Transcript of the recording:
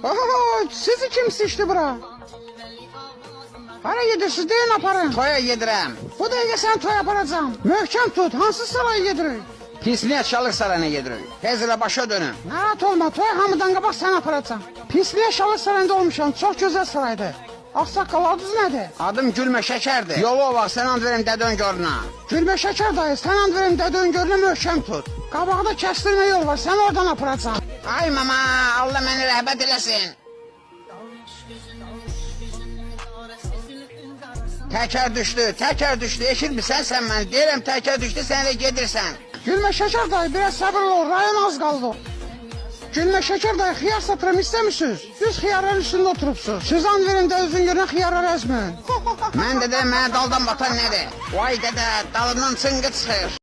Oho, siz kimsiniz işte bura? Hara yedirsiniz deyin aparın. Toya yedirəm. Bu dəqiqə sən toy aparacağım. Möhkəm tut, hansı saraya yedirik? Pisliyə çalıq sarayına yedirik. Tez elə başa dönün. Narahat olma, toy hamıdan qabaq sən aparacağım. Pisliyə Şalıq sarayında olmuşam, çox gözəl saraydır. Ağsaqqal adınız nədir? Adım Gülmə Şəkərdir. Yolu o vaxt sən and verim Dədön görünə. Gülmə Şəkər dayı, sən and verim Dədön görünə möhkəm tut. Qabaqda kəstirmə yol var, sən oradan aparacağım. Ay mama, Allah məni rəhbət eləsin. Təkər düşdü, eşitmirsən sən məni? Deyirəm təkər düşdü, sən də gedirsən. Gülmə Şəkər dayı, biraz səbirli ol, rayon az qaldı. Gülmə Şəkər dayı, xiyar satırım istəmişsiniz? Düz xiyarların üstündə oturubsunuz. Siz an verin də özün görünə xiyarları əzməyin. Mən də mənə daldan batan nədir? Vay dədə, dalından çınqı çıxır.